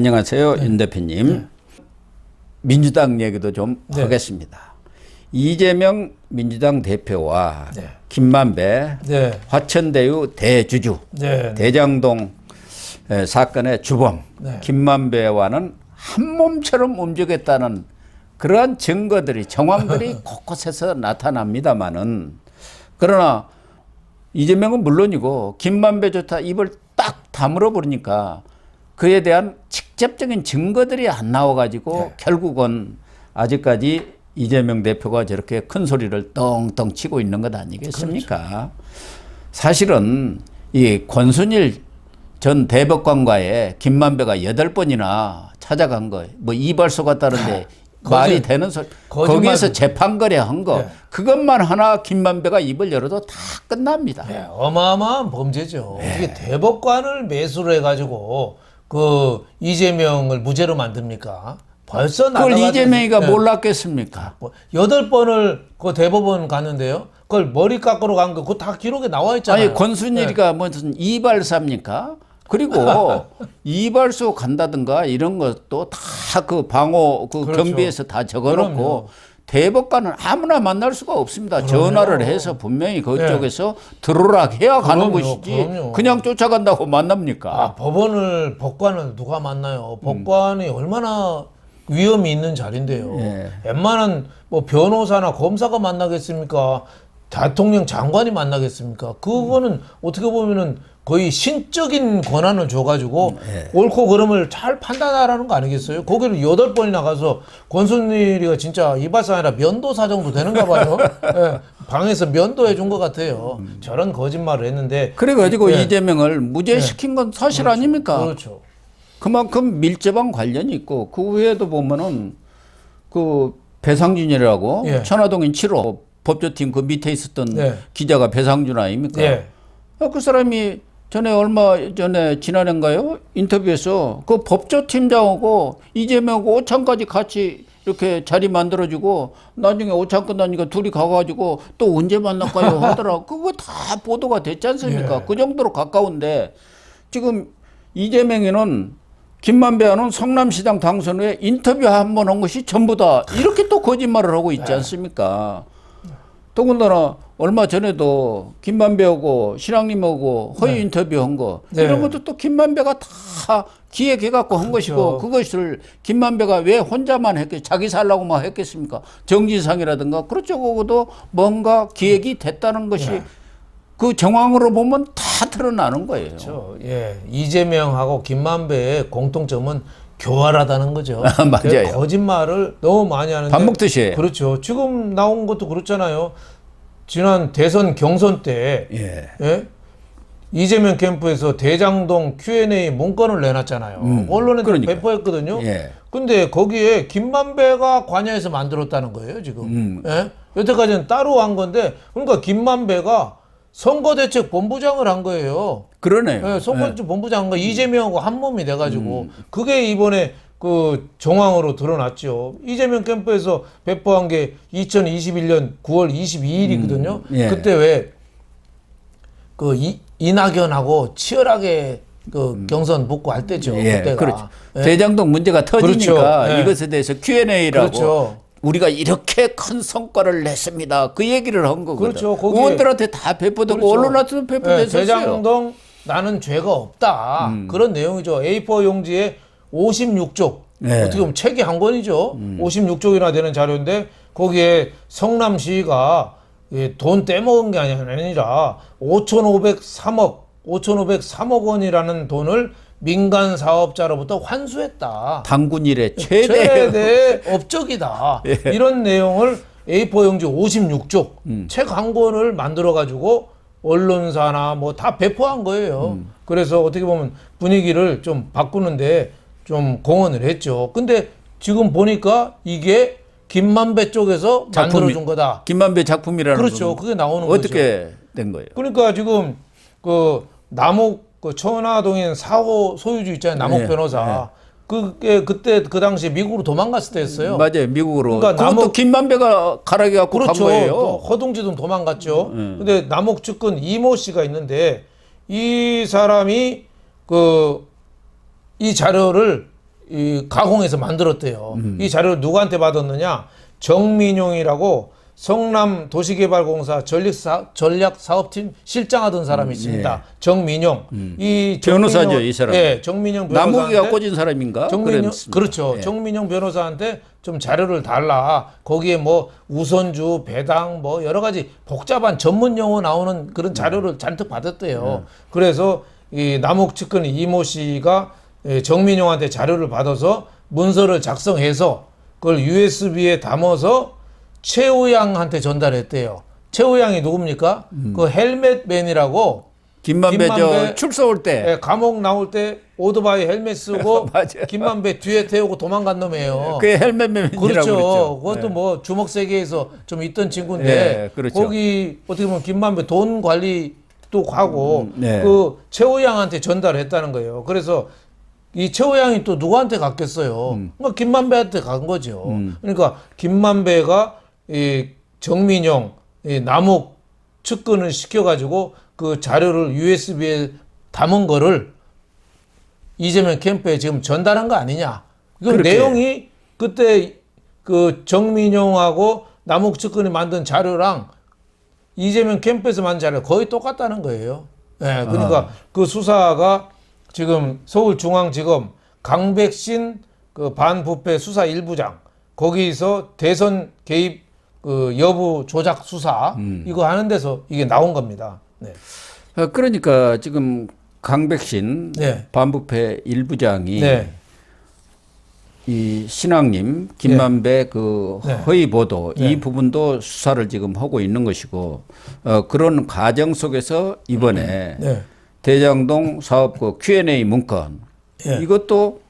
안녕하세요, 윤 대표님. 민주당 얘기도 좀 하겠습니다. 이재명 민주당 대표와 김만배 화천대유 대주주 대장동 사건의 주범 김만배와는 한 몸처럼 움직였다는 그러한 증거들이 정황들이 곳곳에서 나타납니다마는, 그러나 이재명은 물론이고 김만배조차 입을 딱 다물어 버리니까 그에 대한 직접적인 증거들이 안 나와가지고 결국은 아직까지 이재명 대표가 저렇게 큰 소리를 떵떵 치고 있는 것 아니겠습니까? 그렇죠. 사실은 이 권순일 전 대법관과의 김만배가 8번이나 찾아간 거, 뭐 이발소 갔다는데 말이 되는 소리, 거기에서 재판거래 한 거, 그것만 하나 김만배가 입을 열어도 다 끝납니다. 어마어마한 범죄죠. 어떻게 대법관을 매수를 해가지고 그 이재명을 무죄로 만듭니까? 벌써 그걸 이재명이가 몰랐겠습니까? 8번을 그 대법원 갔는데요. 그걸 머리 깎으러 간 거, 그거 다 기록에 나와 있잖아요. 아니, 권순일이가 무슨 이발사입니까? 그리고 이발소 간다든가 이런 것도 다 그 방호 그 경비에서 다 적어놓고 대법관은 아무나 만날 수가 없습니다. 전화를 해서 분명히 그쪽에서 들어오라 해야 가는 것이지 그냥 쫓아간다고 만납니까? 법관을 누가 만나요? 법관이 얼마나 위험이 있는 자리인데요. 웬만한 뭐 변호사나 검사가 만나겠습니까? 대통령 장관이 만나겠습니까? 그거는 어떻게 보면은 거의 신적인 권한을 줘가지고 옳고 그름을 잘 판단하라는 거 아니겠어요? 거기를 8번이나 가서 권순일이가 진짜 이발사 아니라 면도사 정도 되는가 봐요. 방에서 면도해 준 것 같아요. 저런 거짓말을 했는데. 그래가지고 이재명을 무죄시킨 건 사실 아닙니까? 그렇죠. 그만큼 밀접한 관련이 있고, 그 외에도 보면은 그 배상준이라고 천화동인 7호 법조팀 그 밑에 있었던 기자가 배상준 아닙니까? 그 사람이 얼마 전에 지난해인가요? 인터뷰에서 그 법조팀장하고 이재명하고 오찬까지 같이 이렇게 자리 만들어주고 나중에 오찬 끝나니까 둘이 가가지고 또 언제 만날까요? 하더라고. 그거 다 보도가 됐지 않습니까? 그 정도로 가까운데 지금 이재명이는 김만배와는 성남시장 당선 후에 인터뷰 한 번 한 것이 전부다. 이렇게 또 거짓말을 하고 있지 않습니까? 더군다나 얼마 전에도 김만배하고 신랑님하고 허위 인터뷰한 거 이런 것도 또 김만배가 다 기획해갖고 한 것이고, 그것을 김만배가 왜 혼자만 했겠, 자기 살라고만 했겠습니까? 정진상이라든가 그렇죠. 그것도 뭔가 기획이 됐다는 것이 그 정황으로 보면 다 드러나는 거예요. 그렇죠. 이재명하고 김만배의 공통점은 교활하다는 거죠. 맞아요. 거짓말을 너무 많이 하는데. 밥 먹듯이. 그렇죠. 지금 나온 것도 그렇잖아요. 지난 대선 경선 때 이재명 캠프에서 대장동 Q&A 문건을 내놨잖아요. 언론에 배포했거든요. 근데 거기에 김만배가 관여해서 만들었다는 거예요, 지금. 여태까지는 따로 한 건데, 그러니까 김만배가 선거대책본부장을 한 거예요. 그러네요. 선거대책 본부장과 이재명하고 한 몸이 돼가지고 그게 이번에 그 정황으로 드러났죠. 이재명 캠프에서 배포한 게 2021년 9월 22일이거든요. 그때 왜 그 이낙연하고 치열하게 그 경선 붙고 할 때죠. 그때가. 그렇죠. 대장동 문제가 터지니까 이것에 대해서 Q&A라고 우리가 이렇게 큰 성과를 냈습니다. 그 얘기를 한 거거든요. 그렇죠. 의원들한테 다 배포되고 언론한테도 배포됐었어요. 대장동 나는 죄가 없다. 그런 내용이죠. A4 용지에 56쪽. 어떻게 보면 책이 한 권이죠. 56쪽이나 되는 자료인데 거기에 성남시가 돈 떼먹은 게 아니라 5,503억 원이라는 돈을 민간 사업자로부터 환수했다. 당군 이래 최대 업적이다. 이런 내용을 A4 용지 56쪽 책 한 권을 만들어 가지고 언론사나 뭐 다 배포한 거예요. 그래서 어떻게 보면 분위기를 좀 바꾸는데 좀 공헌을 했죠. 근데 지금 보니까 이게 김만배 쪽에서 만들어준 거다. 김만배 작품이라는 그렇죠. 그게 나오는 거죠. 어떻게 된 거예요? 그러니까 지금 그 남욱 그 천화동인 4호 소유주 있잖아요. 남욱 변호사. 그게 그때 그 당시에 미국으로 도망갔을 때였어요. 맞아요. 미국으로. 그러니까 그것도 김만배가 가락이 갖고 간 거예요. 또 허둥지둥 도망갔죠. 근데 남욱 측근 이모 씨가 있는데 이 사람이 그 이 자료를 이 가공해서 만들었대요. 이 자료를 누구한테 받았느냐? 정민용이라고 성남 도시개발공사 전략사업팀 실장하던 사람이 있습니다. 정민용. 이 변호사죠, 이 사람. 예, 정민용 변호사한테 나무기가 꽂은 사람인가? 그렇죠. 예. 정민용 변호사한테 좀 자료를 달라. 거기에 뭐 우선주, 배당 뭐 여러 가지 복잡한 전문 용어 나오는 그런 자료를 잔뜩 받았대요. 그래서 이 남욱 측근 이모 씨가 정민용한테 자료를 받아서 문서를 작성해서 그걸 USB에 담아서 최우양한테 전달했대요. 최우양이 누굽니까? 그 헬멧맨이라고 김만배 저 출소 올 때. 예, 감옥 나올 때 오토바이 헬멧 쓰고 맞아요. 김만배 뒤에 태우고 도망간 놈이에요. 그게 헬멧맨이라고 그렇죠. 그랬죠. 그것도 뭐 주먹 세계에서 좀 있던 친구인데 네, 그렇죠. 거기 어떻게 보면 김만배 돈 관리도 하고 네. 그 최우양한테 전달했다는 거예요. 그래서 이 최우양이 또 누구한테 갔겠어요? 그러니까 김만배한테 간 거죠. 그러니까 김만배가 이 정민용, 이 남욱 측근을 시켜가지고 그 자료를 USB에 담은 거를 이재명 캠프에 지금 전달한 거 아니냐. 그 내용이 그때 그 정민용하고 남욱 측근이 만든 자료랑 이재명 캠프에서 만든 자료 거의 똑같다는 거예요. 예, 그러니까 그 수사가 지금 서울중앙지검 강백신 그 반부패 수사 1부장 거기서 대선 개입 그 여부 조작 수사 이거 하는 데서 이게 나온 겁니다. 네. 그러니까 지금 강백신 네. 반부패 일부장이 네. 이 신앙님 김만배 그 네. 허위 보도 네. 이 부분도 수사를 지금 하고 있는 것이고 그런 과정 속에서 이번에 네. 대장동 사업 그 Q&A 문건 이것도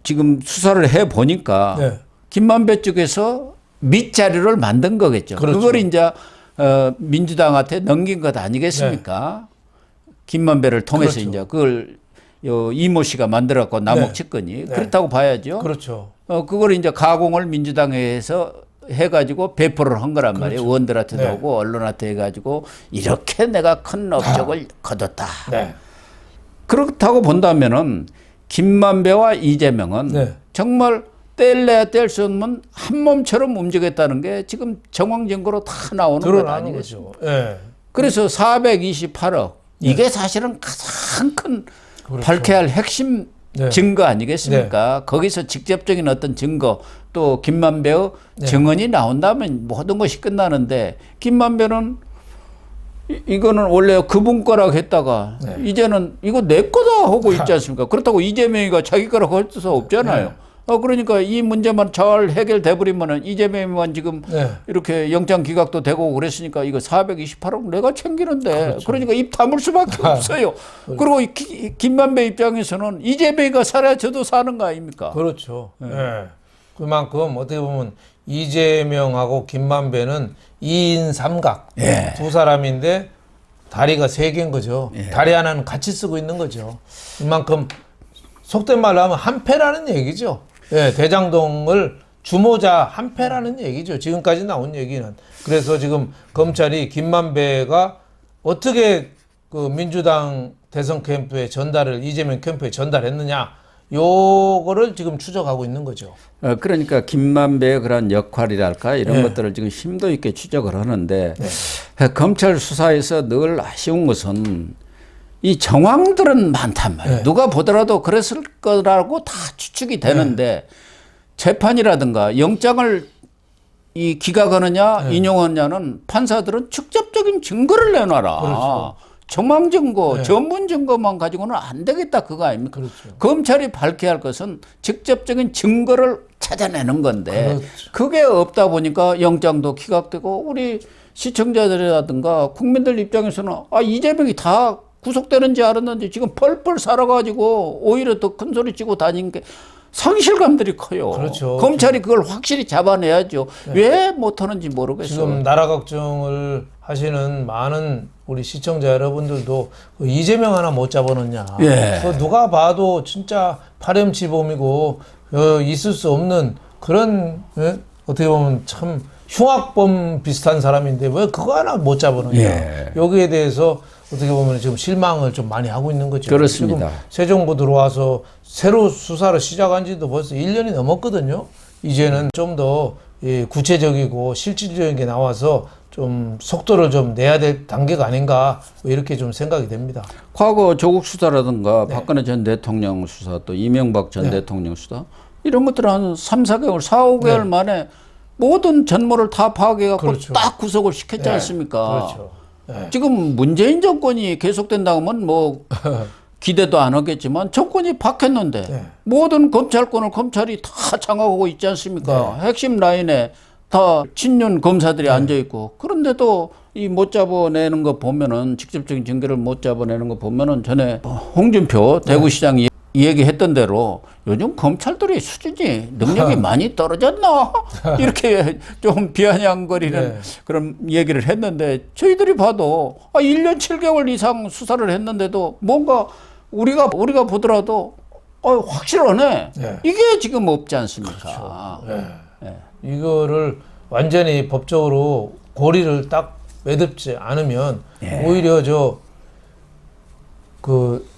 지금 수사를 해 보니까 네. 김만배 쪽에서 밑자료를 만든 거겠죠. 그렇죠. 그걸 이제 민주당한테 넘긴 것 아니겠습니까? 김만배를 통해서 그렇죠. 이제 그걸 이모 씨가 만들었고 남욱 측근이 그렇다고 봐야죠. 그렇죠. 그걸 이제 가공을 민주당에서 해가지고 배포를 한 거란 말이에요. 의원들한테도 하고 언론한테 해가지고 이렇게 내가 큰 업적을 거뒀다. 네. 그렇다고 본다면은 김만배와 이재명은 정말 뗄래야 뗄 수 없는 한 몸처럼 움직였다는 게 지금 정황 증거로 다 나오는 것 아니겠습니까? 네. 그래서 428억 이게 사실은 가장 큰 밝혀야 할 핵심 증거 아니겠습니까? 거기서 직접적인 어떤 증거 또 김만배의 증언이 나온다면 모든 것이 끝나는데 김만배는 이거는 원래 그분 거라고 했다가 이제는 이거 내 거다 하고 있지 않습니까? 그렇다고 이재명이가 자기 거라고 할 수 없잖아요. 그러니까 이 문제만 잘 해결돼 버리면은 이재명만 지금 이렇게 영장 기각도 되고 그랬으니까 이거 428억 내가 챙기는데 그러니까 입 다물 수밖에 없어요. 그리고 김만배 입장에서는 이재명이가 살아야 저도 사는 거 아닙니까? 그렇죠. 그만큼 어떻게 보면 이재명하고 김만배는 2인 삼각 두 사람인데 다리가 세 개인 거죠. 다리 하나는 같이 쓰고 있는 거죠. 이만큼 속된 말로 하면 한패라는 얘기죠. 대장동을 주모자 한패라는 얘기죠. 지금까지 나온 얘기는. 그래서 지금 검찰이 김만배가 어떻게 그 민주당 대선 캠프에 전달을 이재명 캠프에 전달했느냐 요거를 지금 추적하고 있는 거죠. 그러니까 김만배의 그런 역할이랄까 이런 것들을 지금 심도 있게 추적을 하는데 검찰 수사에서 늘 아쉬운 것은 이 정황들은 많단 말이에요. 누가 보더라도 그랬을 거라고 다 추측이 되는데 재판이라든가 영장을 이 기각하느냐 인용하느냐는 판사들은 직접적인 증거를 내놔라. 그렇죠. 정황 증거, 전문 증거만 가지고는 안 되겠다 그거 아닙니까? 그렇죠. 검찰이 밝혀야 할 것은 직접적인 증거를 찾아내는 건데 그렇죠. 그게 없다 보니까 영장도 기각되고 우리 시청자들이라든가 국민들 입장에서는 이재명이 다 구속되는지 알았는데 지금 펄펄 살아가지고 오히려 더 큰 소리 치고 다니는 게 상실감들이 커요. 그렇죠. 검찰이 그걸 확실히 잡아내야죠. 왜 못하는지 모르겠어요. 지금 나라 걱정을 하시는 많은 우리 시청자 여러분들도 이재명 하나 못 잡아놓냐. 누가 봐도 진짜 파렴치범이고 있을 수 없는 그런 어떻게 보면 참 흉악범 비슷한 사람인데 왜 그거 하나 못 잡아놓냐. 여기에 대해서 어떻게 보면 지금 실망을 좀 많이 하고 있는 거죠. 그렇습니다. 지금 새 정부 들어와서 새로 수사를 시작한 지도 벌써 1년이 넘었거든요. 이제는 좀 더 구체적이고 실질적인 게 나와서 좀 속도를 좀 내야 될 단계가 아닌가 이렇게 좀 생각이 됩니다. 과거 조국 수사라든가 박근혜 전 대통령 수사 또 이명박 전 대통령 수사 이런 것들은 한 3, 4개월, 4, 5개월 만에 모든 전모를 다 파악해갖고 그렇죠. 딱 구속을 시켰지 않습니까? 그렇죠. 지금 문재인 정권이 계속된다면 뭐 기대도 안 하겠지만 정권이 바뀌었는데 모든 검찰권을 검찰이 다 장악하고 있지 않습니까? 핵심 라인에 다 친윤 검사들이 앉아 있고 그런데도 이 못 잡아내는 거 보면은 직접적인 증거를 못 잡아내는 거 보면은 전에 홍준표 대구시장이 얘기했던 대로 요즘 검찰들이 수준이 능력이 많이 떨어졌나 이렇게 좀 비아냥거리는 그런 얘기를 했는데 저희들이 봐도 1년 7개월 이상 수사를 했는데도 뭔가 우리가 보더라도 확실하네. 이게 지금 없지 않습니까? 그렇죠. 이거를 완전히 법적으로 고리를 딱 매듭지 않으면 오히려 그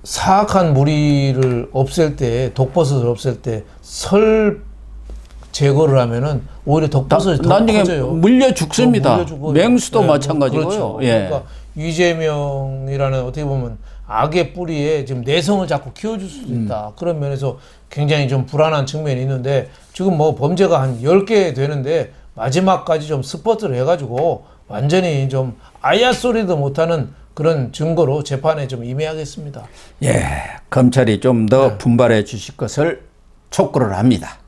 사악한 무리를 없앨 때, 독버섯을 없앨 때 설 제거를 하면은 오히려 독버섯이 더 나중에 커져요. 물려 죽습니다. 맹수도 마찬가지고요. 그렇죠. 그러니까 이재명이라는 어떻게 보면 악의 뿌리에 지금 내성을 자꾸 키워줄 수도 있다. 그런 면에서 굉장히 좀 불안한 측면이 있는데 지금 뭐 범죄가 한 10개 되는데 마지막까지 좀 스포트를 해가지고 완전히 좀 아야 소리도 못하는 그런 증거로 재판에 좀 임해야겠습니다. 검찰이 좀 더 분발해 주실 것을 촉구를 합니다.